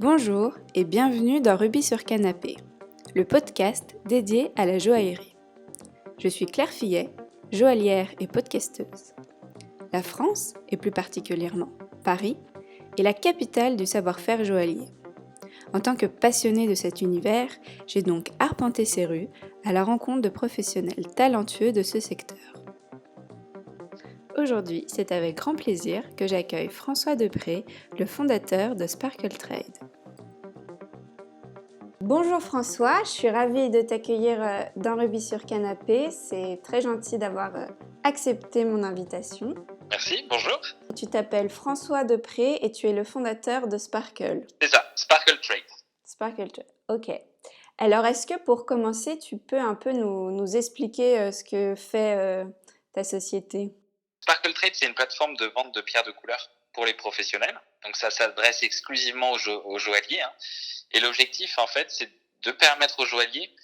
Bonjour et bienvenue dans Rubis sur Canapé, le podcast dédié à la joaillerie. Je suis Claire Fillet, joaillière et podcasteuse. La France, et plus particulièrement Paris, est la capitale du savoir-faire joaillier. En tant que passionnée de cet univers, j'ai donc arpenté ces rues à la rencontre de professionnels talentueux de ce secteur. Aujourd'hui, c'est avec grand plaisir que j'accueille François Depré, le fondateur de Sparkle Trade. Bonjour François, je suis ravie de t'accueillir dans Rubis sur Canapé. C'est très gentil d'avoir accepté mon invitation. Merci, bonjour. Tu t'appelles François Depré et tu es le fondateur de Sparkle. C'est ça, Sparkle Trade. Sparkle Trade, ok. Alors, est-ce que pour commencer, tu peux un peu nous expliquer ce que fait ta société? Sparkle Trade, c'est une plateforme de vente de pierres de couleur pour les professionnels. Donc ça s'adresse exclusivement aux joailliers. Et l'objectif, en fait, c'est de permettre aux joailliers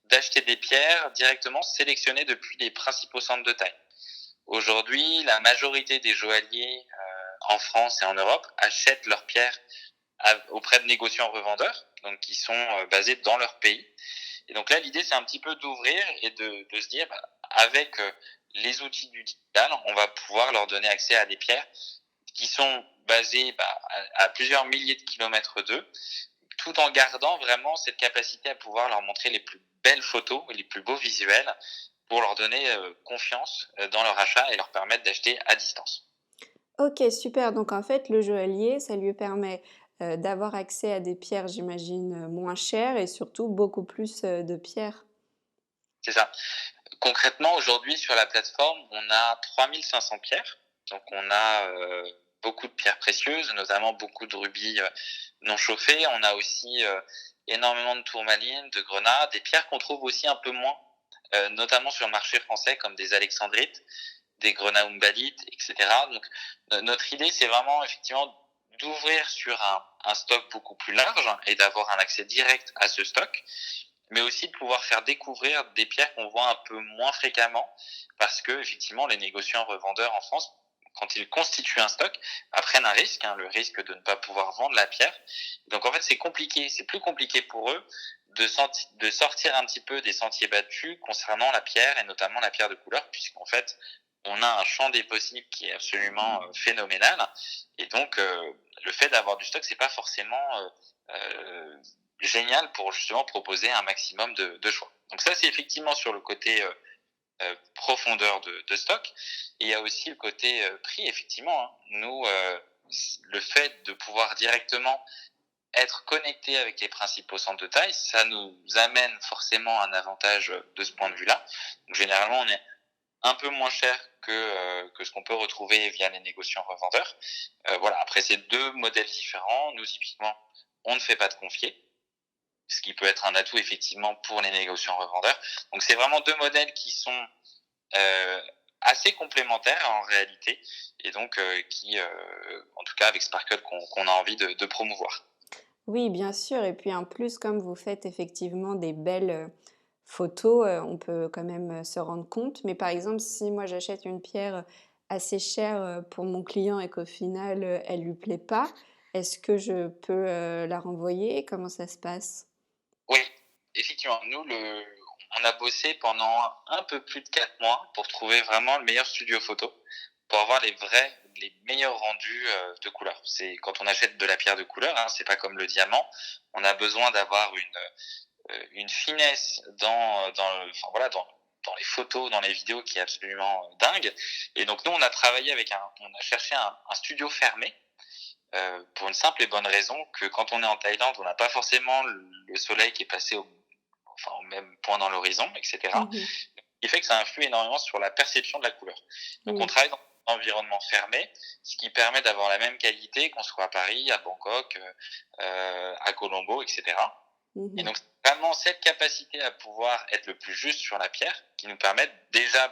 d'acheter des pierres directement sélectionnées depuis les principaux centres de taille. Aujourd'hui, la majorité des joailliers en France et en Europe achètent leurs pierres auprès de négociants-revendeurs, donc qui sont basés dans leur pays. Et donc là, l'idée, c'est un petit peu d'ouvrir et de se dire, avec les outils du digital, on va pouvoir leur donner accès à des pierres qui sont basées à plusieurs milliers de kilomètres d'eux, tout en gardant vraiment cette capacité à pouvoir leur montrer les plus belles photos et les plus beaux visuels pour leur donner confiance dans leur achat et leur permettre d'acheter à distance. Ok, super. Donc en fait, le joaillier, ça lui permet d'avoir accès à des pierres, j'imagine, moins chères et surtout beaucoup plus de pierres. C'est ça. Concrètement, aujourd'hui, sur la plateforme, on a 3500 pierres. Donc, on a beaucoup de pierres précieuses, notamment beaucoup de rubis non chauffés. On a aussi énormément de tourmalines, de grenades, des pierres qu'on trouve aussi un peu moins, notamment sur le marché français, comme des alexandrites, des grenaumbalites, etc. Donc, notre idée, c'est vraiment effectivement d'ouvrir sur un stock beaucoup plus large et d'avoir un accès direct à ce stock, mais aussi de pouvoir faire découvrir des pierres qu'on voit un peu moins fréquemment, parce que effectivement les négociants revendeurs en France, quand ils constituent un stock, prennent un risque, le risque de ne pas pouvoir vendre la pierre. Donc en fait c'est compliqué, c'est plus compliqué pour eux de sortir un petit peu des sentiers battus concernant la pierre et notamment la pierre de couleur, puisqu'en fait on a un champ des possibles qui est absolument phénoménal, et donc le fait d'avoir du stock, c'est pas forcément génial pour justement proposer un maximum de choix. Donc ça, c'est effectivement sur le côté profondeur de stock. Et il y a aussi le côté prix, effectivement. Nous, le fait de pouvoir directement être connecté avec les principaux centres de taille, ça nous amène forcément un avantage de ce point de vue-là. Donc généralement, on est un peu moins cher que ce qu'on peut retrouver via les négociants revendeurs. Voilà. Après, c'est deux modèles différents. Nous, typiquement, on ne fait pas de confier, ce qui peut être un atout effectivement pour les négociants revendeurs. Donc c'est vraiment deux modèles qui sont assez complémentaires en réalité, et donc qui, en tout cas avec Sparkle, qu'on a envie de promouvoir. Oui, bien sûr. Et puis en plus, comme vous faites effectivement des belles photos, on peut quand même se rendre compte. Mais par exemple, si moi j'achète une pierre assez chère pour mon client et qu'au final elle lui plaît pas, est-ce que je peux la renvoyer? Comment ça se passe? Oui, effectivement, nous, on a bossé pendant un peu plus de 4 mois pour trouver vraiment le meilleur studio photo, pour avoir les meilleurs rendus de couleur. C'est quand on achète de la pierre de couleur, c'est pas comme le diamant. On a besoin d'avoir une finesse dans les photos, dans les vidéos qui est absolument dingue. Et donc nous, on a travaillé on a cherché un studio fermé, pour une simple et bonne raison que quand on est en Thaïlande, on n'a pas forcément le soleil qui est passé au même point dans l'horizon, etc. Mhm. Il fait que ça influe énormément sur la perception de la couleur. Donc on Oui. travaille dans un environnement fermé, ce qui permet d'avoir la même qualité qu'on soit à Paris, à Bangkok, à Colombo, etc. Et Mhm. donc c'est vraiment cette capacité à pouvoir être le plus juste sur la pierre qui nous permet déjà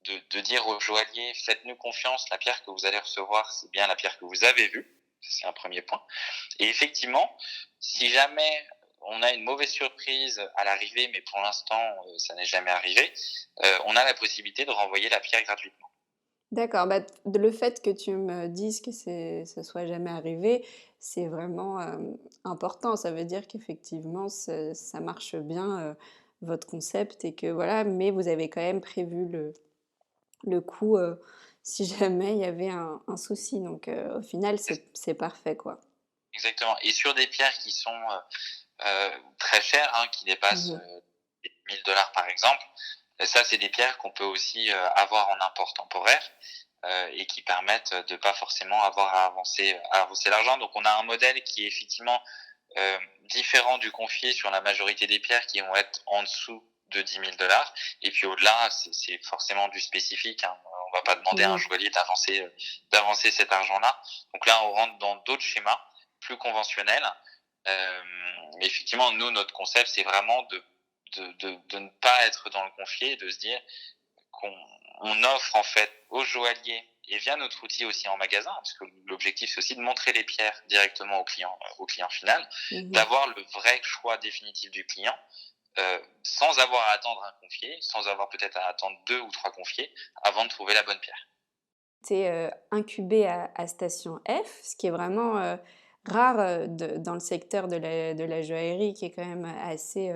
de dire aux joailliers, faites-nous confiance, la pierre que vous allez recevoir, c'est bien la pierre que vous avez vue. C'est un premier point. Et effectivement, si jamais on a une mauvaise surprise à l'arrivée, mais pour l'instant, ça n'est jamais arrivé, on a la possibilité de renvoyer la pierre gratuitement. D'accord, bah, le fait que tu me dises que ce soit jamais arrivé, c'est vraiment, important. Ça veut dire qu'effectivement ça marche bien, votre concept et que voilà, mais vous avez quand même prévu le coup, si jamais il y avait un souci donc au final c'est parfait, quoi. Exactement, et sur des pierres qui sont, très chères, hein, qui dépassent, Mmh. 1 000 par exemple. Et ça, c'est des pierres qu'on peut aussi, avoir en import temporaire, et qui permettent de pas forcément avoir à avancer l'argent. Donc on a un modèle qui est effectivement, différent du confié sur la majorité des pierres qui vont être en dessous de 10 000 et puis au-delà, c'est forcément du spécifique, hein. On va pas demander à un Oui. joaillier d'avancer cet argent-là. Donc là, on rentre dans d'autres schémas plus conventionnels. Mais effectivement, nous, notre concept, c'est vraiment de ne pas être dans le confié, de se dire qu'on offre en fait aux joailliers et via notre outil aussi en magasin, parce que l'objectif c'est aussi de montrer les pierres directement au client final, Mmh. d'avoir le vrai choix définitif du client, sans avoir à attendre un confié, sans avoir peut-être à attendre 2 ou 3 confiés avant de trouver la bonne pierre. Tu es, incubée à Station F, ce qui est vraiment, rare, dans le secteur de la joaillerie qui est quand même assez,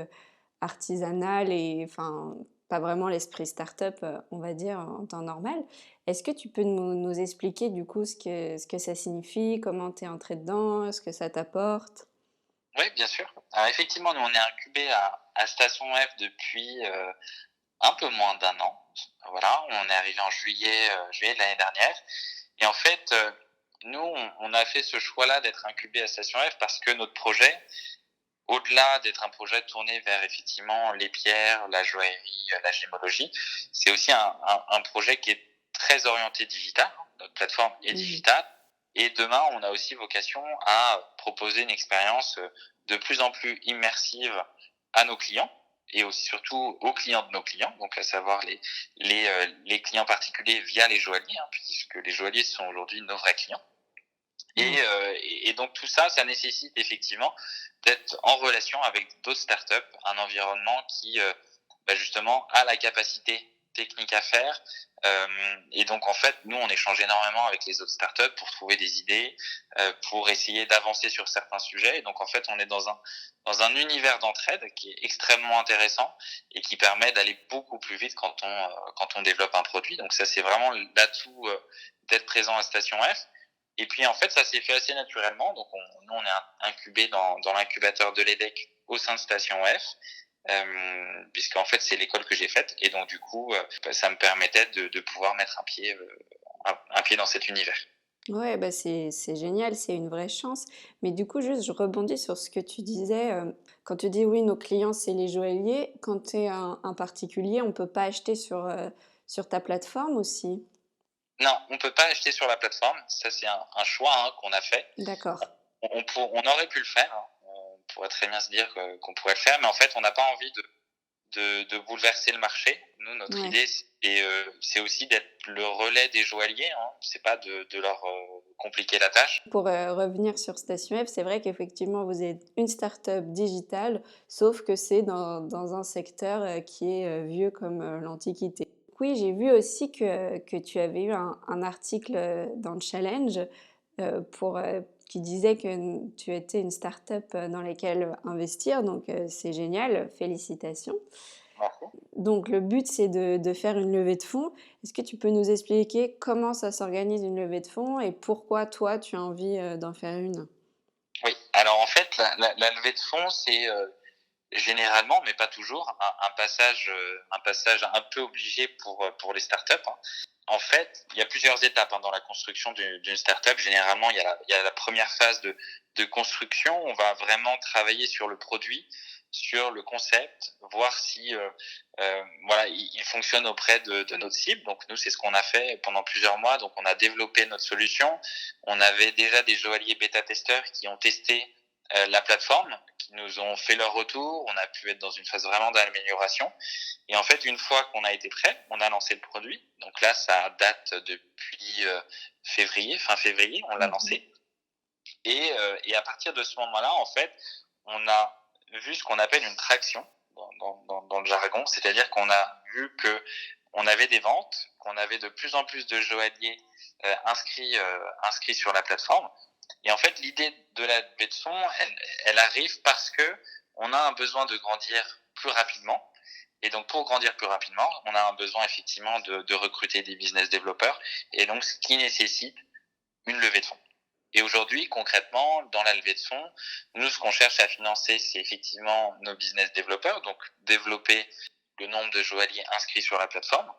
artisanal et enfin, pas vraiment l'esprit start-up, on va dire, en temps normal. Est-ce que tu peux nous expliquer du coup ce que ça signifie? Comment tu es entrée dedans? Ce que ça t'apporte? Oui, bien sûr. Alors effectivement, nous on est incubé à Station F depuis un peu moins d'un an. Voilà, on est arrivé en juillet de l'année dernière. Et en fait, nous, on a fait ce choix-là d'être incubé à Station F parce que notre projet, au-delà d'être un projet tourné vers effectivement les pierres, la joaillerie, la gémologie, c'est aussi un projet qui est très orienté digital. Notre plateforme est Mmh. digitale. Et demain, on a aussi vocation à proposer une expérience de plus en plus immersive à nos clients et aussi surtout aux clients de nos clients, donc à savoir les clients particuliers via les joailliers, hein, puisque les joailliers sont aujourd'hui nos vrais clients. Ouais. Et donc tout ça, ça nécessite effectivement d'être en relation avec d'autres startups, un environnement qui justement a la capacité technique à faire. Et donc en fait, nous on échange énormément avec les autres startups pour trouver des idées, pour essayer d'avancer sur certains sujets. Et donc en fait, on est dans un univers d'entraide qui est extrêmement intéressant et qui permet d'aller beaucoup plus vite quand on développe un produit. Donc ça, c'est vraiment l'atout d'être présent à Station F. Et puis en fait, ça s'est fait assez naturellement. Donc nous, on est incubé dans l'incubateur de l'EDEC au sein de Station F, puisqu'en fait, c'est l'école que j'ai faite. Et donc du coup, ça me permettait de pouvoir mettre un pied dans cet univers. Ouais, bah, c'est génial, c'est une vraie chance. Mais du coup, juste, je rebondis sur ce que tu disais, quand tu dis: «Oui, nos clients, c'est les joailliers», quand tu es un particulier, on peut pas acheter sur ta plateforme aussi? Non, on peut pas acheter sur la plateforme. Ça, c'est un choix, hein, qu'on a fait. D'accord. On aurait pu le faire, hein. On pourrait très bien se dire qu'on pourrait le faire, mais en fait, on n'a pas envie de bouleverser le marché. Nous, notre Ouais. idée, c'est aussi d'être le relais des joailliers, hein. C'est pas de leur compliquer la tâche. Pour, revenir sur Station F, c'est vrai qu'effectivement, vous êtes une start-up digitale, sauf que c'est dans un secteur, qui est, vieux comme, l'Antiquité. Oui, j'ai vu aussi que tu avais eu un article, dans le Challenge, qui disait que tu étais une start-up, dans laquelle investir, donc c'est génial, félicitations. Merci. Donc le but, c'est de faire une levée de fonds. Est-ce que tu peux nous expliquer comment ça s'organise une levée de fonds et pourquoi toi, tu as envie, d'en faire une? Oui. Alors en fait, la levée de fonds, c'est généralement, mais pas toujours, un passage un peu obligé pour les startups, hein. En fait, il y a plusieurs étapes, hein, dans la construction d'une startup. Généralement, il y a la première phase de construction. On va vraiment travailler sur le produit, sur le concept, voir si voilà, il fonctionne auprès de notre cible. Donc nous, c'est ce qu'on a fait pendant plusieurs mois. Donc on a développé notre solution. On avait déjà des joailliers bêta-testeurs qui ont testé la plateforme, qui nous ont fait leur retour. On a pu être dans une phase vraiment d'amélioration. Et en fait, une fois qu'on a été prêt, on a lancé le produit. Donc là, ça date depuis fin février, on l'a Mmh. lancé. Et à partir de ce moment-là, en fait, on a vu ce qu'on appelle une traction dans le jargon, c'est-à-dire qu'on a vu que on avait des ventes, qu'on avait de plus en plus de joailliers inscrits sur la plateforme. Et en fait, l'idée de la levée de fonds, elle arrive parce que on a un besoin de grandir plus rapidement. Et donc, pour grandir plus rapidement, on a un besoin effectivement de recruter des business développeurs. Et donc, ce qui nécessite une levée de fonds. Et aujourd'hui, concrètement, dans la levée de fonds, nous, ce qu'on cherche à financer, c'est effectivement nos business développeurs, donc développer le nombre de joailliers inscrits sur la plateforme,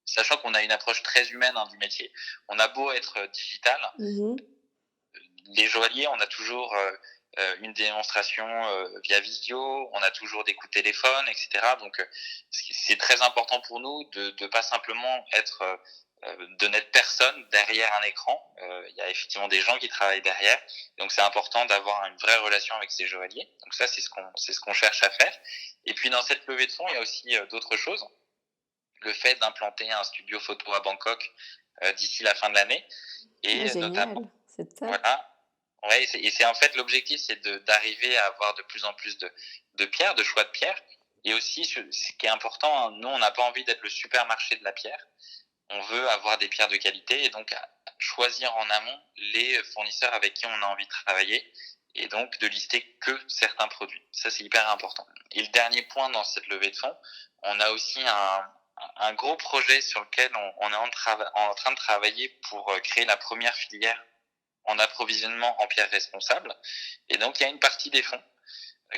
sachant qu'on a une approche très humaine du métier. On a beau être digital, les joailliers, on a toujours une démonstration via visio, on a toujours des coups de téléphone, etc. Donc, c'est très important pour nous de pas simplement de n'être personne derrière un écran. Il y a effectivement des gens qui travaillent derrière, donc c'est important d'avoir une vraie relation avec ces joailliers. Donc ça, c'est ce qu'on cherche à faire. Et puis dans cette levée de fonds, il y a aussi d'autres choses. Le fait d'implanter un studio photo à Bangkok d'ici la fin de l'année, et génial, notamment, c'est top. voilà. Ouais, et c'est en fait l'objectif, c'est d'arriver à avoir de plus en plus de pierres, de choix de pierres. Et aussi, ce qui est important, nous, on n'a pas envie d'être le supermarché de la pierre. On veut avoir des pierres de qualité et donc choisir en amont les fournisseurs avec qui on a envie de travailler et donc de lister que certains produits. Ça, c'est hyper important. Et le dernier point dans cette levée de fonds, on a aussi un gros projet sur lequel on est en train de travailler pour créer la première filière en approvisionnement en pierres responsables. Et donc, il y a une partie des fonds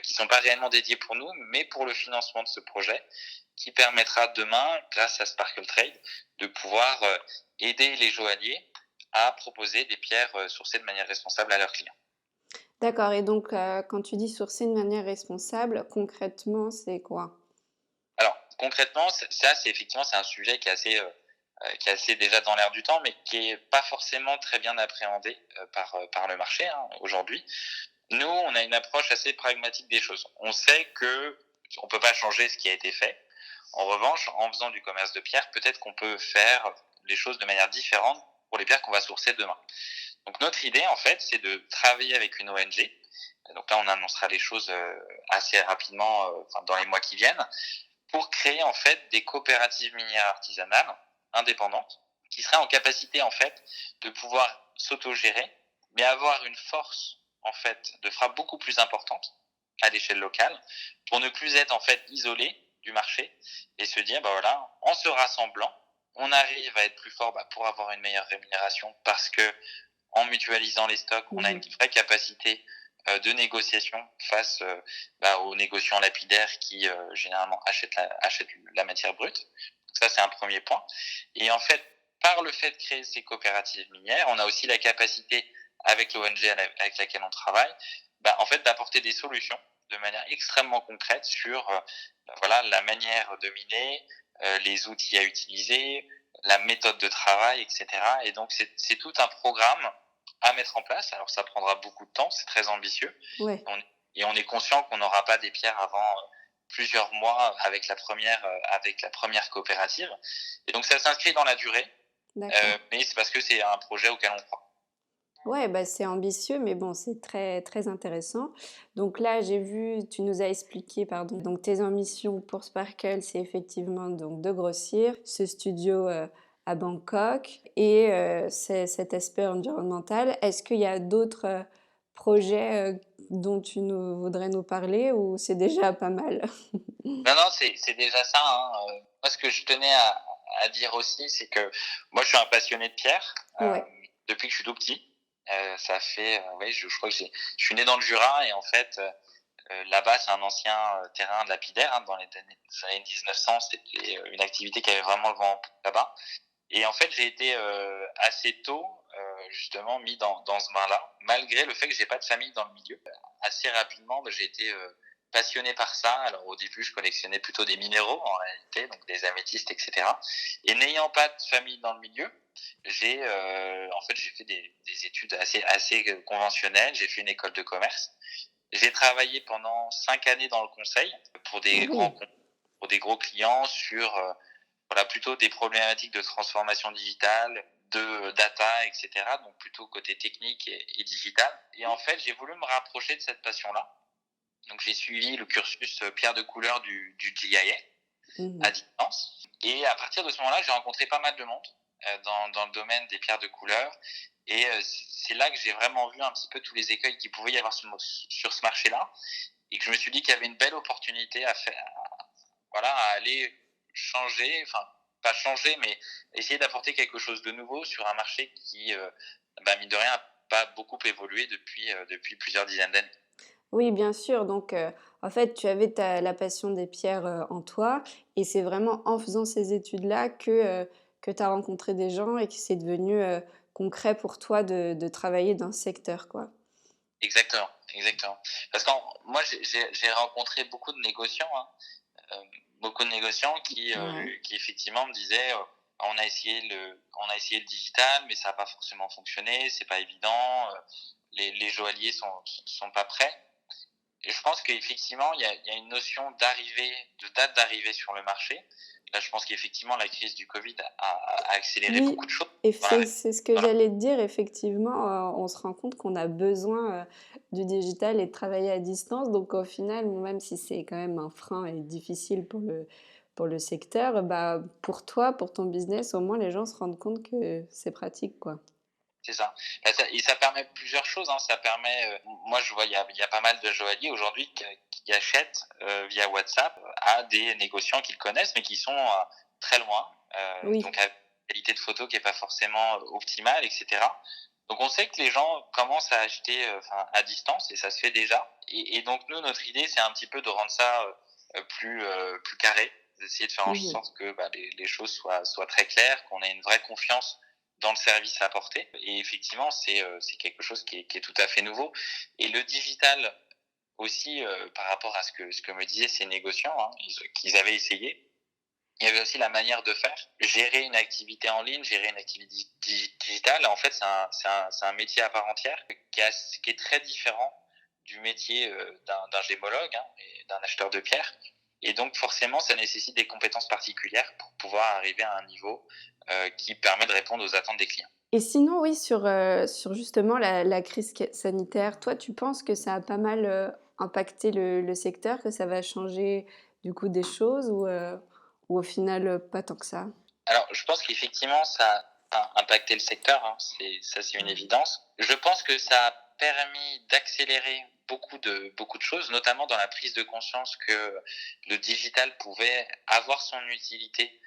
qui ne sont pas réellement dédiés pour nous, mais pour le financement de ce projet, qui permettra demain, grâce à Sparkle Trade, de pouvoir aider les joailliers à proposer des pierres sourcées de manière responsable à leurs clients. D'accord, et donc quand tu dis sourcer de manière responsable, concrètement, c'est quoi? Alors, concrètement, ça, c'est effectivement, c'est un sujet qui est assez déjà dans l'air du temps, mais qui est pas forcément très bien appréhendé par le marché aujourd'hui. Nous, on a une approche assez pragmatique des choses. On sait que on peut pas changer ce qui a été fait. En revanche, en faisant du commerce de pierres, peut-être qu'on peut faire les choses de manière différente pour les pierres qu'on va sourcer demain. Donc notre idée, en fait, c'est de travailler avec une ONG. Donc là, on annoncera les choses assez rapidement, dans les mois qui viennent, pour créer en fait des coopératives minières artisanales indépendantes qui seraient en capacité en fait de pouvoir s'autogérer, mais avoir une force en fait de frappe beaucoup plus importante à l'échelle locale pour ne plus être en fait isolé du marché et se dire voilà, en se rassemblant, on arrive à être plus fort pour avoir une meilleure rémunération parce que en mutualisant les stocks, on a une vraie capacité de négociation face aux négociants lapidaires qui généralement achètent la matière brute. Donc ça, c'est un premier point. Et en fait, par le fait de créer ces coopératives minières, on a aussi la capacité, avec l'ONG avec laquelle on travaille, en fait, d'apporter des solutions de manière extrêmement concrète sur la manière de miner, les outils à utiliser, la méthode de travail, etc. Et donc, c'est tout un programme à mettre en place. Alors, ça prendra beaucoup de temps, c'est très ambitieux. Ouais. Et on est conscient qu'on n'aura pas des pierres avant plusieurs mois avec la première coopérative. Et donc, ça s'inscrit dans la durée, mais c'est parce que c'est un projet auquel on croit. Ouais, c'est ambitieux, mais bon, c'est très, très intéressant. Donc là, j'ai vu, tu nous as expliqué, pardon, donc tes ambitions pour Sparkle, c'est effectivement donc de grossir ce studio à Bangkok et c'est cet aspect environnemental. Est-ce qu'il y a d'autres projets dont tu voudrais nous parler ou c'est déjà pas mal? Non, c'est déjà ça. Moi, ce que je tenais à dire aussi, c'est que moi, je suis un passionné de pierre Ouais. depuis que je suis tout petit. Ça fait, je crois que je suis né dans le Jura et en fait, là-bas, c'est un ancien terrain de lapidaire. Dans les années 1900, c'était une activité qui avait vraiment le vent là-bas. Et en fait, j'ai été assez tôt, justement, mis dans ce bain-là, malgré le fait que j'ai pas de famille dans le milieu. Assez rapidement, j'ai été passionné par ça. Alors au début, je collectionnais plutôt des minéraux en réalité, donc des améthystes, etc. Et n'ayant pas de famille dans le milieu, j'ai fait des études assez conventionnelles. J'ai fait une école de commerce. J'ai travaillé pendant 5 années dans le conseil pour des pour des gros clients sur plutôt des problématiques de transformation digitale, de data, etc. Donc plutôt côté technique et digital. Et en fait, j'ai voulu me rapprocher de cette passion-là. Donc j'ai suivi le cursus pierre de couleur du GIA à distance. Et à partir de ce moment-là, j'ai rencontré pas mal de monde dans le domaine des pierres de couleur. Et c'est là que j'ai vraiment vu un petit peu tous les écueils qu'il pouvait y avoir sur ce marché-là. Et que je me suis dit qu'il y avait une belle opportunité à faire, voilà, à aller changer, enfin, pas changer, mais essayer d'apporter quelque chose de nouveau sur un marché qui, mine de rien, n'a pas beaucoup évolué depuis plusieurs dizaines d'années. Oui, bien sûr. Donc, en fait, tu avais la passion des pierres en toi et c'est vraiment en faisant ces études-là que tu as rencontré des gens et que c'est devenu concret pour toi de travailler dans ce secteur, quoi. Exactement, exactement. Parce que moi, j'ai rencontré beaucoup de négociants, hein, beaucoup de négociants Ouais. qui effectivement me disaient on a essayé le digital, mais ça n'a pas forcément fonctionné, c'est pas évident, les joailliers sont pas prêts. Et je pense qu'effectivement, il y a une notion de date d'arrivée sur le marché. Là, je pense qu'effectivement, la crise du Covid a accéléré Oui, beaucoup de choses. et Voilà, c'est ce que voilà, j'allais te dire. Effectivement, on se rend compte qu'on a besoin du digital et de travailler à distance. Donc, au final, même si c'est quand même un frein et difficile pour le secteur, bah, pour toi, pour ton business, au moins les gens se rendent compte que c'est pratique, quoi. c'est ça. Et ça permet plusieurs choses. Hein. Ça permet, moi, je vois, il y a pas mal de joailliers aujourd'hui qui achètent via WhatsApp à des négociants qu'ils connaissent, mais qui sont très loin. Oui. Donc, avec une qualité de photo qui est pas forcément optimale, etc. Donc, on sait que les gens commencent à acheter à distance et ça se fait déjà. Et donc, nous, notre idée, c'est un petit peu de rendre ça plus carré, d'essayer de faire en Mhm. sorte que les choses soient très claires, qu'on ait une vraie confiance dans le service à apporter. Et effectivement, c'est quelque chose qui est tout à fait nouveau. Et le digital aussi, par rapport à ce que me disaient ces négociants, hein, qu'ils avaient essayé, il y avait aussi la manière de faire. Gérer une activité en ligne, gérer une activité digitale, en fait, c'est un métier à part entière qui est très différent du métier d'un gémologue hein, et d'un acheteur de pierres. Et donc, forcément, ça nécessite des compétences particulières pour pouvoir arriver à un niveau qui permet de répondre aux attentes des clients. Et sinon, oui, sur justement la crise sanitaire, toi, tu penses que ça a pas mal impacté le secteur, que ça va changer du coup des choses ou au final, pas tant que ça? Alors, je pense qu'effectivement, ça a impacté le secteur, hein, c'est une évidence. Je pense que ça a permis d'accélérer beaucoup de choses, notamment dans la prise de conscience que le digital pouvait avoir son utilité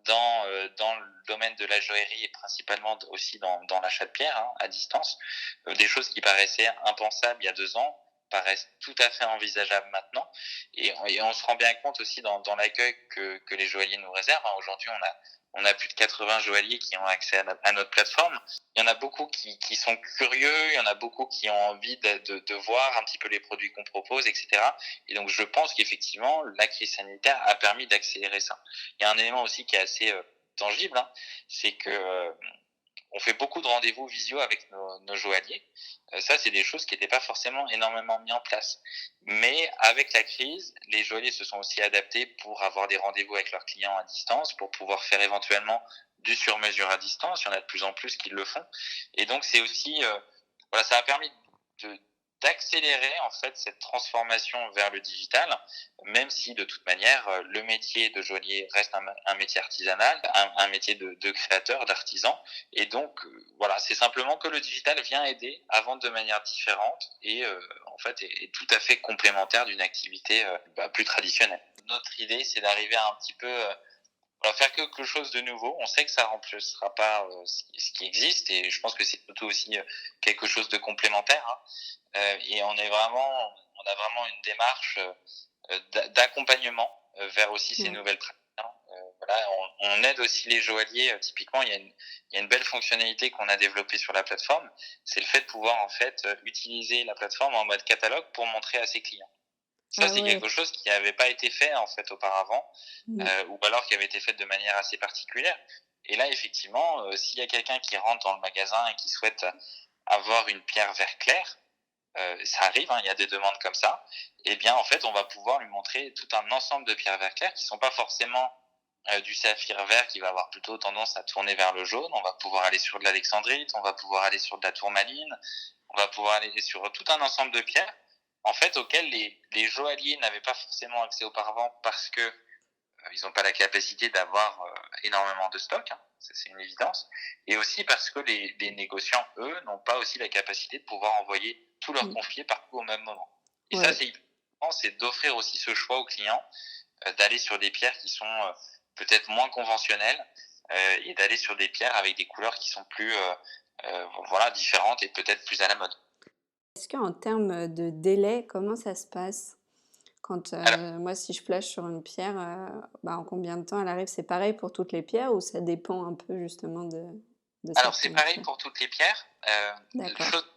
dans le domaine de la joaillerie et principalement aussi dans l'achat de pierres hein, à distance. Des choses qui paraissaient impensables il y a 2 ans paraissent tout à fait envisageables maintenant. Et on se rend bien compte aussi dans l'accueil que les joailliers nous réservent. Hein. Aujourd'hui, on a plus de 80 joailliers qui ont accès à notre plateforme. Il y en a beaucoup qui sont curieux, il y en a beaucoup qui ont envie de voir un petit peu les produits qu'on propose, etc. Et donc, je pense qu'effectivement, la crise sanitaire a permis d'accélérer ça. Il y a un élément aussi qui est assez tangible, hein, c'est que on fait beaucoup de rendez-vous visio avec nos joailliers. Ça, c'est des choses qui n'étaient pas forcément énormément mises en place. Mais avec la crise, les joailliers se sont aussi adaptés pour avoir des rendez-vous avec leurs clients à distance, pour pouvoir faire éventuellement du sur-mesure à distance. Il y en a de plus en plus qui le font. Et donc, c'est aussi, voilà, ça a permis de, d'accélérer en fait cette transformation vers le digital, même si de toute manière le métier de joaillier reste un métier artisanal, un métier de créateur, d'artisan, et donc voilà, c'est simplement que le digital vient aider à vendre de manière différente et en fait est tout à fait complémentaire d'une activité plus traditionnelle. Notre idée, c'est d'arriver à un petit peu voilà, faire quelque chose de nouveau. On sait que ça remplacera pas ce qui existe et je pense que c'est plutôt aussi quelque chose de complémentaire. Hein. Et on a vraiment une démarche d'accompagnement vers aussi ces Ouais. nouvelles pratiques. Hein. Voilà, on aide aussi les joailliers. Typiquement, il y a une belle fonctionnalité qu'on a développée sur la plateforme. C'est le fait de pouvoir en fait utiliser la plateforme en mode catalogue pour montrer à ses clients. Ça, Ah c'est ouais. quelque chose qui n'avait pas été fait en fait auparavant, Mmh. ou alors qui avait été fait de manière assez particulière. Et là, effectivement, s'il y a quelqu'un qui rentre dans le magasin et qui souhaite avoir une pierre vert clair, ça arrive, hein, il y a des demandes comme ça, eh bien, en fait, on va pouvoir lui montrer tout un ensemble de pierres vert clair qui ne sont pas forcément du saphir vert qui va avoir plutôt tendance à tourner vers le jaune. On va pouvoir aller sur de l'alexandrite, on va pouvoir aller sur de la tourmaline, on va pouvoir aller sur tout un ensemble de pierres, en fait, auxquelles les joailliers n'avaient pas forcément accès auparavant parce que Ils n'ont pas la capacité d'avoir énormément de stock, hein, ça c'est une évidence. Et aussi parce que les négociants, eux, n'ont pas aussi la capacité de pouvoir envoyer tous leurs Mm. confiés partout au même moment. Et ça, Ouais. c'est hyper important, c'est d'offrir aussi ce choix aux clients, d'aller sur des pierres qui sont peut-être moins conventionnelles et d'aller sur des pierres avec des couleurs qui sont plus voilà, différentes et peut-être plus à la mode. Est-ce qu'en termes de délai, comment ça se passe? Quand, Alors, moi, si je flash sur une pierre, bah, en combien de temps elle arrive? C'est pareil pour toutes les pierres ou ça dépend un peu justement de alors c'est certaines pareil pierres? pour toutes les pierres. La D'accord, chose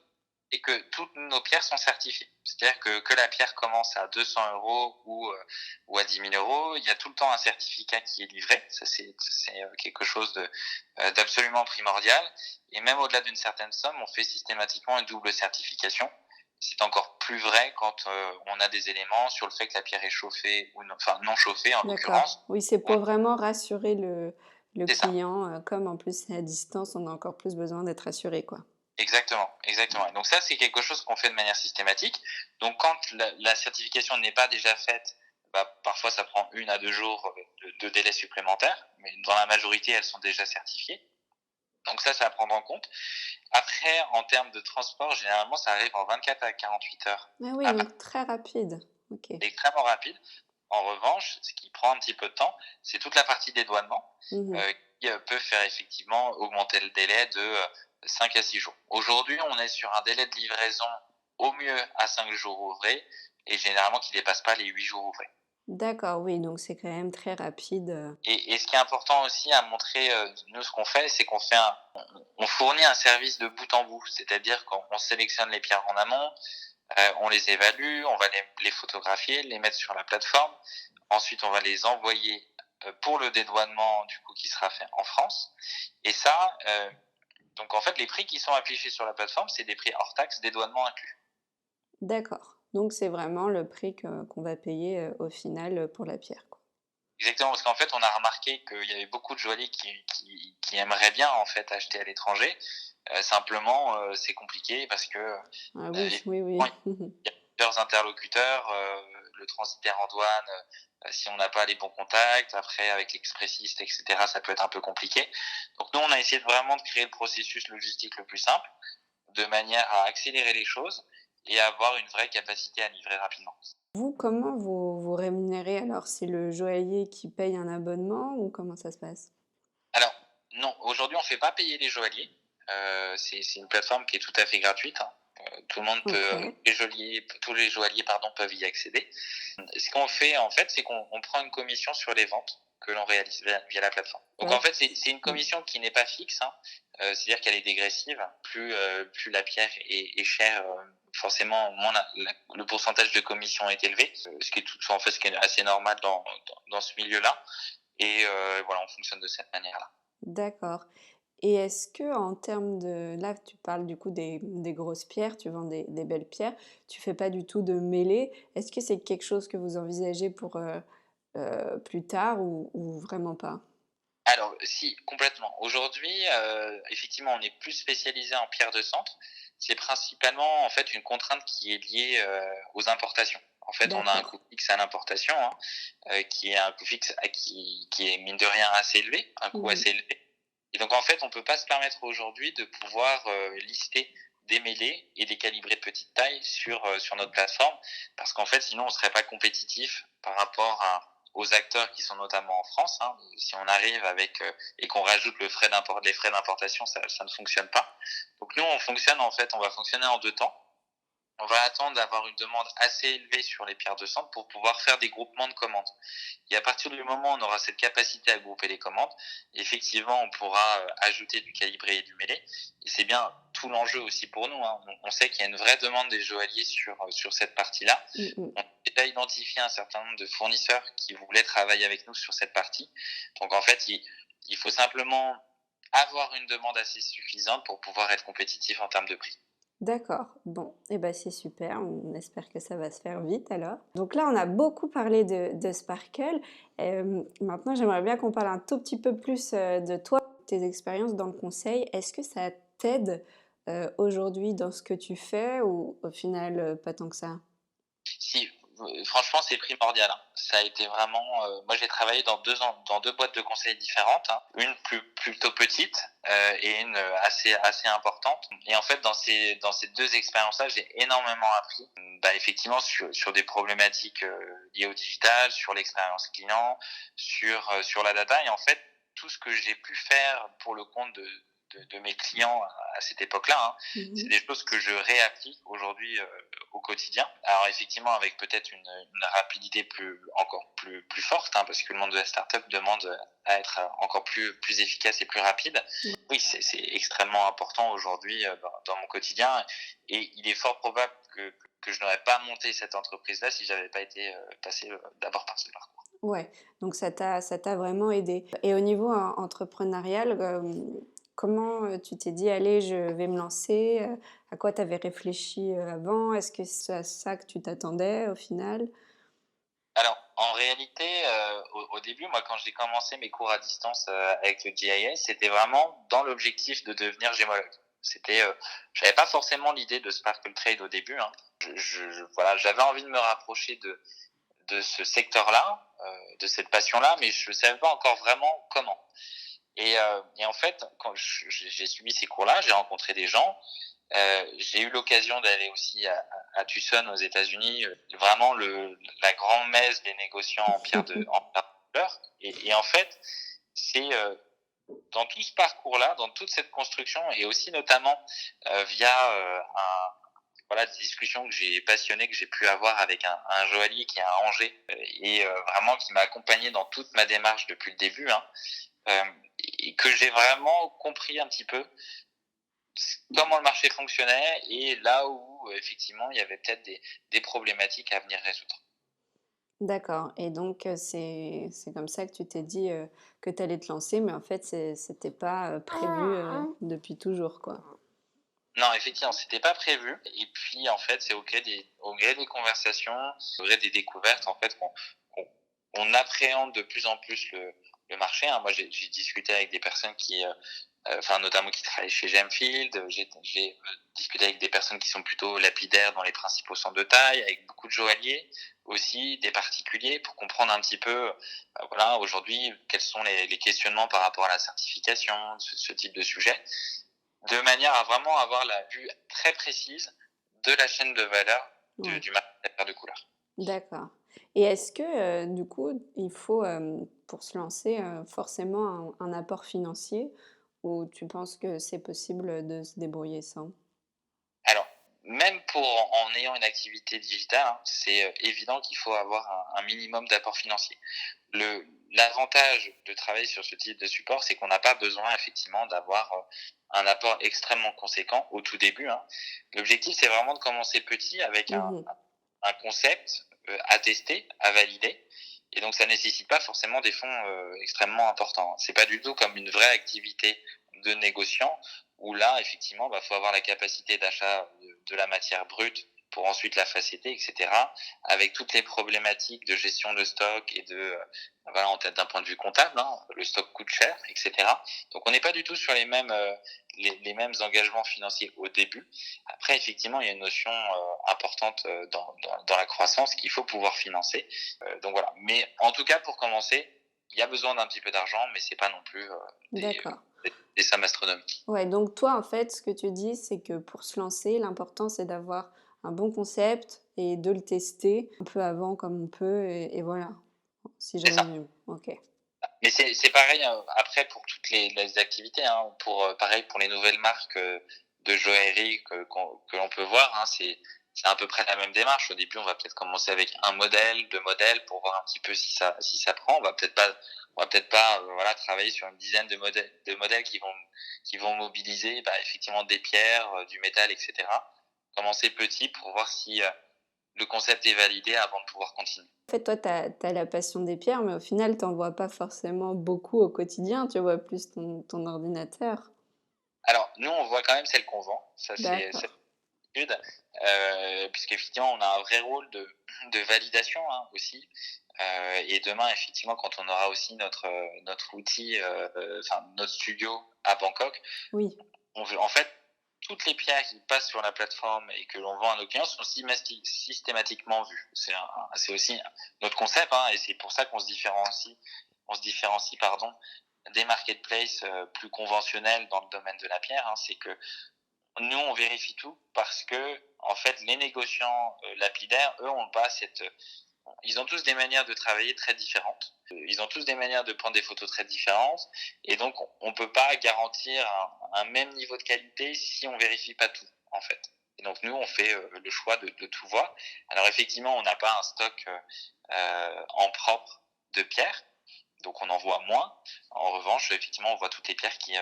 et que toutes nos pierres sont certifiées. C'est-à-dire que la pierre commence à 200 euros ou à 10 000 euros, il y a tout le temps un certificat qui est livré. Ça, c'est quelque chose d'absolument primordial. Et même au-delà d'une certaine somme, on fait systématiquement une double certification. C'est encore plus vrai quand on a des éléments sur le fait que la pierre est chauffée ou non, enfin non chauffée en d'accord. l'occurrence. Oui, c'est pour vraiment rassurer le C'est ça. client, comme en plus c'est à distance, on a encore plus besoin d'être rassuré, quoi. Exactement, exactement. Et donc ça, c'est quelque chose qu'on fait de manière systématique. Donc quand la certification n'est pas déjà faite, bah, parfois ça prend 1 à 2 jours de délai supplémentaire, mais dans la majorité, elles sont déjà certifiées. Donc ça à prendre en compte. Après, en termes de transport, généralement, ça arrive en 24 à 48 heures. Ah oui, À donc très rapide. OK. extrêmement rapide. En revanche, ce qui prend un petit peu de temps, c'est toute la partie dédouanement Mmh. qui peut faire effectivement augmenter le délai de 5 à 6 jours. Aujourd'hui, on est sur un délai de livraison au mieux à 5 jours ouvrés et généralement qui ne dépasse pas les 8 jours ouvrés. D'accord, oui, donc c'est quand même très rapide. Et ce qui est important aussi à montrer, nous, ce qu'on fait, c'est on fournit un service de bout en bout. C'est-à-dire qu'on sélectionne les pierres en amont, on les évalue, on va les photographier, les mettre sur la plateforme. Ensuite, on va les envoyer pour le dédouanement du coup qui sera fait en France. Et ça, donc en fait, les prix qui sont affichés sur la plateforme, c'est des prix hors taxe, dédouanement inclus. D'accord, donc c'est vraiment le prix qu'on va payer, au final, pour la pierre, quoi. Exactement, parce qu'en fait, on a remarqué qu'il y avait beaucoup de joailliers qui aimeraient bien en fait acheter à l'étranger. Simplement, c'est compliqué parce que Ah oui, oui, effectivement, oui. il y a plusieurs interlocuteurs, le transitaire en douane, si on n'a pas les bons contacts, après avec l'expressiste, etc., ça peut être un peu compliqué. Donc nous, on a essayé vraiment de créer le processus logistique le plus simple, de manière à accélérer les choses et à avoir une vraie capacité à livrer rapidement. Vous, comment vous rémunérez alors? C'est le joaillier qui paye un abonnement ou comment ça se passe? Alors, non, aujourd'hui, on ne fait pas payer les joailliers. C'est une plateforme qui est tout à fait gratuite, hein. Tout le monde peut, OK. tous les joailliers pardon, peuvent y accéder. Ce qu'on fait, en fait, c'est qu'on prend une commission sur les ventes que l'on réalise via la plateforme. Donc, en Ouais. fait, c'est une Mmh. commission qui n'est pas fixe, hein. C'est-à-dire qu'elle est dégressive. Plus la pierre est chère, forcément, moins le pourcentage de commission est élevé. Ce qui est en fait, ce qui est assez normal dans ce milieu-là. Et voilà, on fonctionne de cette manière-là. D'accord. Et est-ce que en termes de là, tu parles du coup des grosses pierres, tu vends des belles pierres, tu fais pas du tout de mêlée. Est-ce que c'est quelque chose que vous envisagez pour, plus tard ou vraiment pas? Alors, si, complètement. Aujourd'hui, effectivement, on est plus spécialisé en pierre de centre. C'est principalement, en fait, une contrainte qui est liée aux importations. En fait, on a un D'accord. coût fixe à l'importation, hein, qui est un coût fixe qui est, mine de rien, assez élevé, un coût Mmh. assez élevé. Et donc, en fait, on peut pas se permettre aujourd'hui de pouvoir lister des mêlées et des calibrés de petite taille sur notre plateforme, parce qu'en fait, sinon, on serait pas compétitif par rapport aux acteurs qui sont notamment en France. Hein. Si on arrive avec et qu'on rajoute les frais d'importation, ça ne fonctionne pas. Donc nous, on va fonctionner en 2 temps. On va attendre d'avoir une demande assez élevée sur les pierres de centre pour pouvoir faire des groupements de commandes. Et à partir du moment où on aura cette capacité à grouper les commandes, effectivement, on pourra ajouter du calibré et du mêlé. Et c'est bien tout l'enjeu aussi pour nous, hein. On sait qu'il y a une vraie demande des joailliers sur cette partie-là. Mmh mh. On a déjà identifié un certain nombre de fournisseurs qui voulaient travailler avec nous sur cette partie. Donc en fait, il faut simplement avoir une demande assez suffisante pour pouvoir être compétitif en termes de prix. D'accord. Bon et ben c'est super, on espère que ça va se faire vite alors. Donc là, on a beaucoup parlé de Sparkle. Maintenant, j'aimerais bien qu'on parle un tout petit peu plus, de toi, tes expériences dans le conseil. Est-ce que ça t'aide, aujourd'hui dans ce que tu fais ou au final, pas tant que ça? Si, Franchement, c'est primordial, hein. Ça a été vraiment, moi, j'ai travaillé dans 2 boîtes de conseil différentes, hein. Une plutôt petite, et une, assez importante. Et en fait, dans ces 2 expériences-là, j'ai énormément appris, effectivement sur des problématiques, liées au digital, sur l'expérience client, sur la data. Et en fait, tout ce que j'ai pu faire pour le compte de mes clients à cette époque-là, hein, c'est des choses que je réapplique aujourd'hui au quotidien. Alors effectivement, avec peut-être une rapidité encore plus forte, hein, parce que le monde de la startup demande à être encore plus efficace et plus rapide. Oui, c'est extrêmement important aujourd'hui dans mon quotidien, et il est fort probable que je n'aurais pas monté cette entreprise-là si j'avais pas été passé d'abord par ce parcours. Ouais, donc ça t'a vraiment aidé. Et au niveau entrepreneurial, comment tu t'es dit, allez, je vais me lancer? À quoi tu avais réfléchi avant? Est-ce que c'est à ça que tu t'attendais au final? Alors, en réalité, au début, moi, quand j'ai commencé mes cours à distance avec le GIS, c'était vraiment dans l'objectif de devenir gémologue. J'avais pas forcément l'idée de Sparkle Trade au début, hein. Voilà, j'avais envie de me rapprocher de ce secteur-là, de cette passion-là, mais je savais pas encore vraiment comment. Et en fait, quand j'ai suivi ces cours-là, j'ai rencontré des gens. J'ai eu l'occasion d'aller aussi à Tucson aux États-Unis, vraiment la grande messe des négociants en pierre de couleur. Et en fait, c'est dans tout ce parcours-là, dans toute cette construction, et aussi notamment via voilà, des discussions passionnées que j'ai pu avoir avec un joaillier qui est à Angers, et vraiment qui m'a accompagné dans toute ma démarche depuis le début, hein, euh, et que j'ai vraiment compris un petit peu comment le marché fonctionnait, et là où effectivement il y avait peut-être des problématiques à venir résoudre. D'accord. Et donc, c'est comme ça que tu t'es dit que tu allais te lancer, mais en fait, c'était pas prévu depuis toujours, quoi. Non, effectivement, c'était pas prévu. Et puis en fait, c'est au gré des conversations, au gré des découvertes, en fait, qu'on on appréhende de plus en plus le marché, hein. Moi, j'ai discuté avec des personnes notamment qui travaillent chez Gemfield. J'ai discuté avec des personnes qui sont plutôt lapidaires dans les principaux centres de taille, avec beaucoup de joailliers aussi, des particuliers, pour comprendre un petit peu, voilà, aujourd'hui, quels sont les questionnements par rapport à la certification, ce type de sujet, de manière à vraiment avoir la vue très précise de la chaîne de valeur Ouais. du marché de la paire de couleurs. D'accord. Et est-ce que, du coup, il faut, pour se lancer, forcément un apport financier ou tu penses que c'est possible de se débrouiller sans? Alors, même en ayant une activité digitale, hein, c'est évident qu'il faut avoir un minimum d'apport financier. L'avantage de travailler sur ce type de support, c'est qu'on n'a pas besoin effectivement d'avoir un apport extrêmement conséquent au tout début, hein. L'objectif, c'est vraiment de commencer petit avec Mmh. un concept à tester, à valider. Et donc, ça nécessite pas forcément des fonds extrêmement importants. C'est pas du tout comme une vraie activité de négociant où là, effectivement, faut avoir la capacité d'achat de la matière brute pour ensuite la facetter, etc. Avec toutes les problématiques de gestion de stock et voilà, en tête d'un point de vue comptable, hein, le stock coûte cher, etc. Donc, on n'est pas du tout sur les mêmes engagements financiers au début. Après, effectivement, il y a une notion importante dans la croissance qu'il faut pouvoir financer. Donc voilà. Mais en tout cas, pour commencer, il y a besoin d'un petit peu d'argent, mais c'est pas non plus D'accord. des sommes astronomiques. Ouais, donc toi, en fait, ce que tu dis, c'est que pour se lancer, l'important, c'est d'avoir un bon concept et de le tester un peu avant comme on peut et voilà, si je C'est ça. résume. OK. Mais c'est pareil après pour toutes les activités, hein, pareil pour les nouvelles marques de joaillerie que l'on peut voir, hein, c'est à peu près la même démarche. Au début, on va peut-être commencer avec un modèle, deux modèles pour voir un petit peu si ça prend. On va peut-être pas voilà, travailler sur une dizaine de modèles qui vont mobiliser effectivement des pierres, du métal, etc. Commencer petit pour voir si le concept est validé avant de pouvoir continuer. En fait, toi, tu as la passion des pierres, mais au final, tu en vois pas forcément beaucoup au quotidien, tu vois plus ton ordinateur. Alors, nous, on voit quand même celle qu'on vend. Ça, c'est D'accord. l'habitude, puisqu'effectivement, on a un vrai rôle de validation, hein, aussi. Et demain, effectivement, quand on aura aussi notre outil, notre studio à Bangkok, Oui. en fait, toutes les pierres qui passent sur la plateforme et que l'on vend à nos clients sont systématiquement vues. C'est aussi notre concept, hein, et c'est pour ça qu'on se différencie, pardon, des marketplaces plus conventionnels dans le domaine de la pierre. Hein, c'est que nous, on vérifie tout parce que, en fait, les négociants lapidaires, eux, ont pas cette. Ils ont tous des manières de travailler très différentes. Ils ont tous des manières de prendre des photos très différentes. Et donc, on peut pas garantir un même niveau de qualité si on vérifie pas tout, en fait. Et donc, nous, on fait le choix de tout voir. Alors, effectivement, on n'a pas un stock en propre de pierres. Donc, on en voit moins. En revanche, effectivement, on voit toutes les pierres qui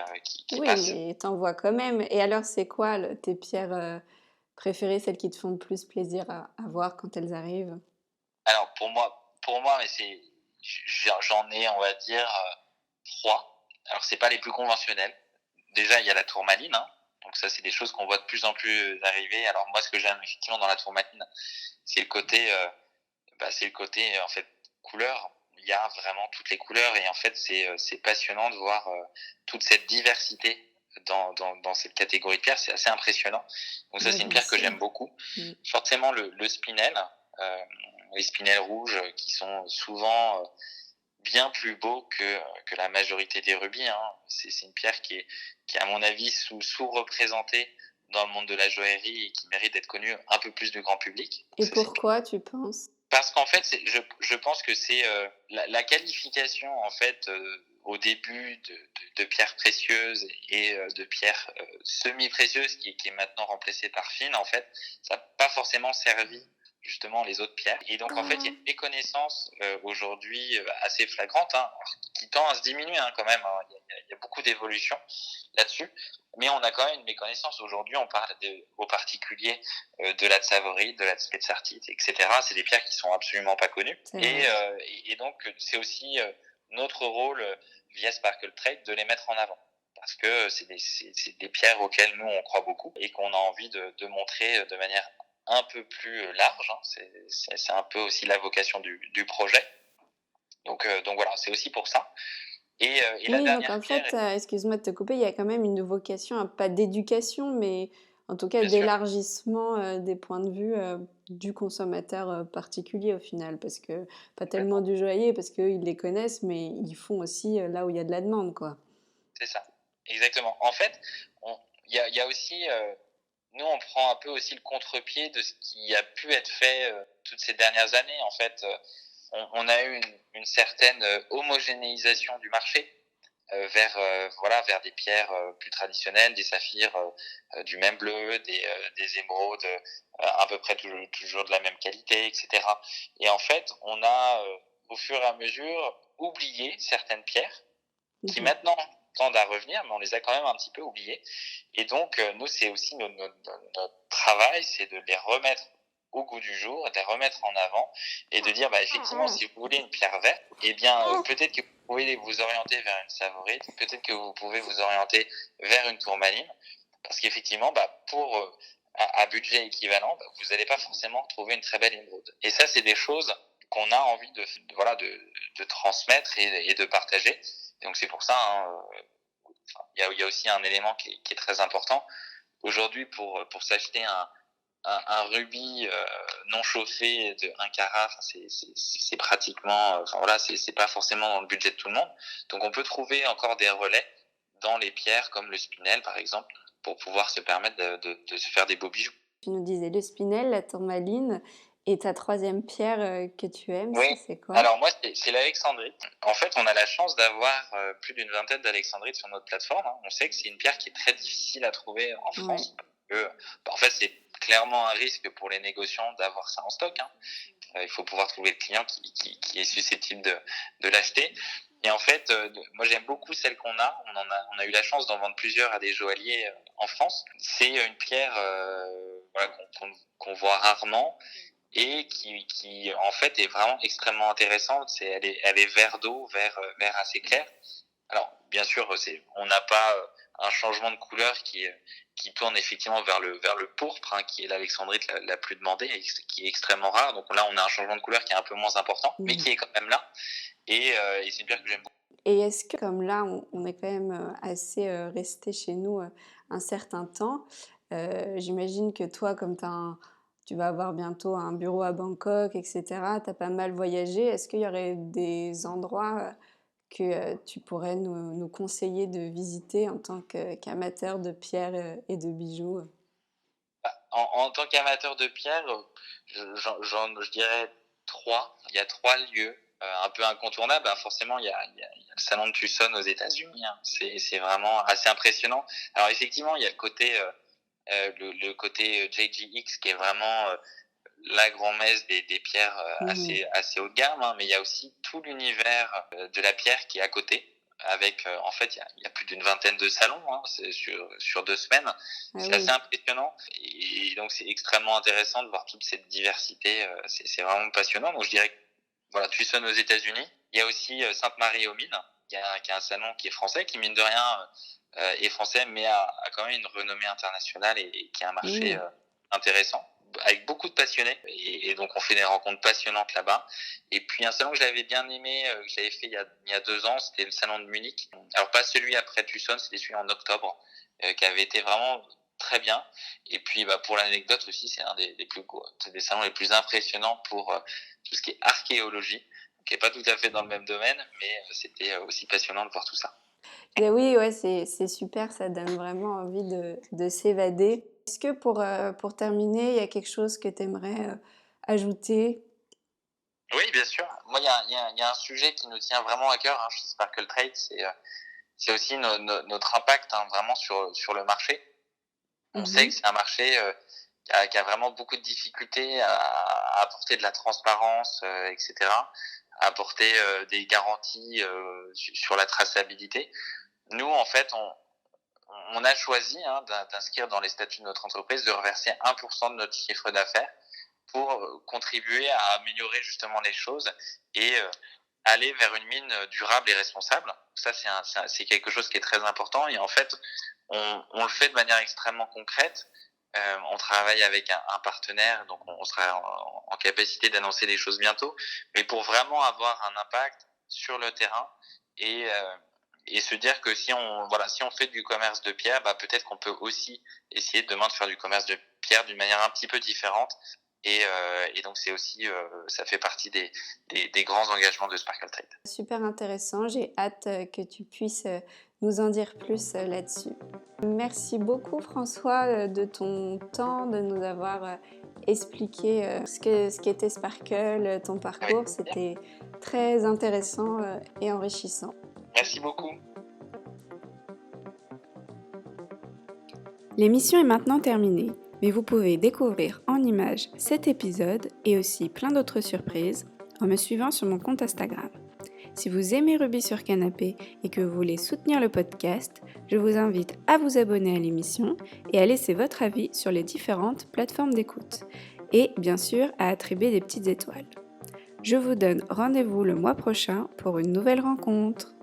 Oui, passent. mais t'en vois quand même. Et alors, c'est quoi tes pierres préférées, celles qui te font le plus plaisir à voir quand elles arrivent? Alors pour moi, mais j'en ai, on va dire, trois. Alors c'est pas les plus conventionnels. Déjà, il y a la tourmaline, hein. Donc ça, c'est des choses qu'on voit de plus en plus arriver. Alors moi, ce que j'aime effectivement dans la tourmaline, c'est le côté, c'est le côté en fait couleur. Il y a vraiment toutes les couleurs et en fait, c'est passionnant de voir toute cette diversité dans cette catégorie de pierres. C'est assez impressionnant. Donc ça, Ouais, c'est une bien pierre que sûr. j'aime beaucoup. Mm. Forcément, le spinel. Euh, les spinels rouges qui sont souvent bien plus beaux que la majorité des rubis. Hein. C'est une pierre qui est, à mon avis, sous-représentée dans le monde de la joaillerie et qui mérite d'être connue un peu plus du grand public. Et Ça, c'est pourquoi, tu penses? parce qu'en fait, je pense que c'est la qualification en fait au début de pierres précieuses et de pierres semi-précieuses qui est maintenant remplacée par fines. En fait, ça n'a pas forcément servi justement les autres pierres. Et donc en fait, il y a une méconnaissance aujourd'hui assez flagrante, hein, qui tend à se diminuer hein, quand même. Hein. Il y a beaucoup d'évolutions là-dessus, mais on a quand même une méconnaissance. Aujourd'hui, on parle aux particuliers de la tsavorite, de la spessartite, etc. C'est des pierres qui sont absolument pas connues. Et donc, c'est aussi notre rôle via Sparkle Trade de les mettre en avant. Parce que c'est des pierres auxquelles nous, on croit beaucoup et qu'on a envie de montrer de manière un peu plus large. Hein. C'est un peu aussi la vocation du projet. Donc voilà, c'est aussi pour ça. Et la Oui, donc dernière en pierre, fait, excuse-moi de te couper, il y a quand même une vocation, pas d'éducation, mais en tout cas bien sûr, d'élargissement des points de vue du consommateur particulier au final, parce que pas tellement du joaillier, parce qu'ils les connaissent, mais ils font aussi là où il y a de la demande, quoi. c'est ça. Exactement. En fait, il y a aussi nous, on prend un peu aussi le contre-pied de ce qui a pu être fait toutes ces dernières années. En fait, on a eu une certaine homogénéisation du marché vers des pierres plus traditionnelles, des saphirs du même bleu, des émeraudes à peu près toujours de la même qualité, etc. Et en fait, on a au fur et à mesure oublié certaines pierres qui Mhm. maintenant tendent à revenir, mais on les a quand même un petit peu oubliées. Et donc, nous, c'est aussi notre travail, c'est de les remettre au goût du jour, de les remettre en avant et de dire, effectivement, si vous voulez une pierre verte, eh bien, peut-être que vous pouvez vous orienter vers une savorite, peut-être que vous pouvez vous orienter vers une tourmaline, parce qu'effectivement, pour à budget équivalent, vous n'allez pas forcément trouver une très belle émeraude. Et ça, c'est des choses qu'on a envie de transmettre et de partager. Donc c'est pour ça, hein, il y a aussi un élément qui est très important. Aujourd'hui, pour s'acheter un rubis non chauffé de 1 carat, c'est pratiquement, c'est pas forcément dans le budget de tout le monde. Donc on peut trouver encore des relais dans les pierres comme le spinel par exemple pour pouvoir se permettre de se faire des beaux bijoux. Tu nous disais le spinel, la tourmaline, et ta troisième pierre que tu aimes, Oui, c'est quoi? alors moi c'est l'alexandrite. En fait, on a la chance d'avoir plus d'une vingtaine d'alexandrites sur notre plateforme. Hein. On sait que c'est une pierre qui est très difficile à trouver en Ouais. France. En fait, c'est clairement un risque pour les négociants d'avoir ça en stock. Hein. Il faut pouvoir trouver le client qui est susceptible de l'acheter. Et en fait, moi j'aime beaucoup celle qu'on a. On a eu la chance d'en vendre plusieurs à des joailliers en France. C'est une pierre qu'on voit rarement et qui en fait est vraiment extrêmement intéressante. Elle est vert d'eau, vert assez clair. Alors bien sûr, on n'a pas un changement de couleur qui tourne effectivement vers le pourpre, hein, qui est l'alexandrite la plus demandée et qui est extrêmement rare. Donc là, on a un changement de couleur qui est un peu moins important, mais qui est quand même là. Et c'est une pierre que j'aime beaucoup. Et est-ce que, comme là, on est quand même assez resté chez nous un certain temps, J'imagine que toi, comme tu vas avoir bientôt un bureau à Bangkok, etc., tu as pas mal voyagé. Est-ce qu'il y aurait des endroits que tu pourrais nous conseiller de visiter en tant qu'amateur de pierres et de bijoux? En tant qu'amateur de pierre, je dirais trois. Il y a trois lieux un peu incontournables. Ben, forcément, il y a le salon de Tucson aux États-Unis. Hein. C'est vraiment assez impressionnant. Alors effectivement, il y a le côté JGX qui est vraiment la grand-messe des pierres Mhm. assez haut de gamme, hein, mais il y a aussi tout l'univers de la pierre qui est à côté. Avec, en fait, il y a plus d'une vingtaine de salons, hein, c'est sur 2 semaines. Ah C'est assez oui. impressionnant et donc c'est extrêmement intéressant de voir toute cette diversité. C'est vraiment passionnant. Donc je dirais que voilà, Tucson aux États-Unis. Il y a aussi Sainte-Marie aux Mines, qui a un salon qui est français, qui mine de rien est français, mais a quand même une renommée internationale et qui a un marché Mhm. intéressant, avec beaucoup de passionnés. Et donc on fait des rencontres passionnantes là-bas. Et puis un salon que j'avais bien aimé, que j'avais fait il y a 2 ans, c'était le salon de Munich. Alors pas celui après Tucson, c'était celui en octobre, qui avait été vraiment très bien. Et puis bah, pour l'anecdote aussi, c'est un des plus gros, c'est des salons les plus impressionnants pour tout ce qui est archéologie, qui est pas tout à fait dans le même domaine, mais c'était aussi passionnant de voir tout ça. Et oui, ouais, c'est super, ça donne vraiment envie de s'évader. Est-ce que pour terminer, il y a quelque chose que tu aimerais ajouter? Oui, bien sûr. Moi, il y a un sujet qui nous tient vraiment à cœur hein, chez Sparkle Trade, c'est aussi notre impact hein, vraiment sur le marché. On sait que Mhm. c'est un marché qui a vraiment beaucoup de difficultés à apporter de la transparence, etc., à apporter des garanties sur la traçabilité. Nous, en fait, on a choisi hein, d'inscrire dans les statuts de notre entreprise de reverser 1% de notre chiffre d'affaires pour contribuer à améliorer justement les choses et aller vers une mine durable et responsable. Ça, c'est quelque chose qui est très important et en fait, on le fait de manière extrêmement concrète. On travaille avec un partenaire, donc on sera en capacité d'annoncer des choses bientôt, mais pour vraiment avoir un impact sur le terrain et, euh, et se dire que si on fait du commerce de pierre, bah, peut-être qu'on peut aussi essayer demain de faire du commerce de pierre d'une manière un petit peu différente. Et donc c'est aussi, ça fait partie des grands engagements de Sparkle Trade. Super intéressant, j'ai hâte que tu puisses nous en dire plus là-dessus. Merci beaucoup François de ton temps, de nous avoir expliqué ce qu'était Sparkle, ton Avec parcours. plaisir. C'était très intéressant et enrichissant. Merci beaucoup. L'émission est maintenant terminée, mais vous pouvez découvrir en images cet épisode et aussi plein d'autres surprises en me suivant sur mon compte Instagram. Si vous aimez Rubis sur Canapé et que vous voulez soutenir le podcast, je vous invite à vous abonner à l'émission et à laisser votre avis sur les différentes plateformes d'écoute. Et bien sûr à attribuer des petites étoiles. Je vous donne rendez-vous le mois prochain pour une nouvelle rencontre.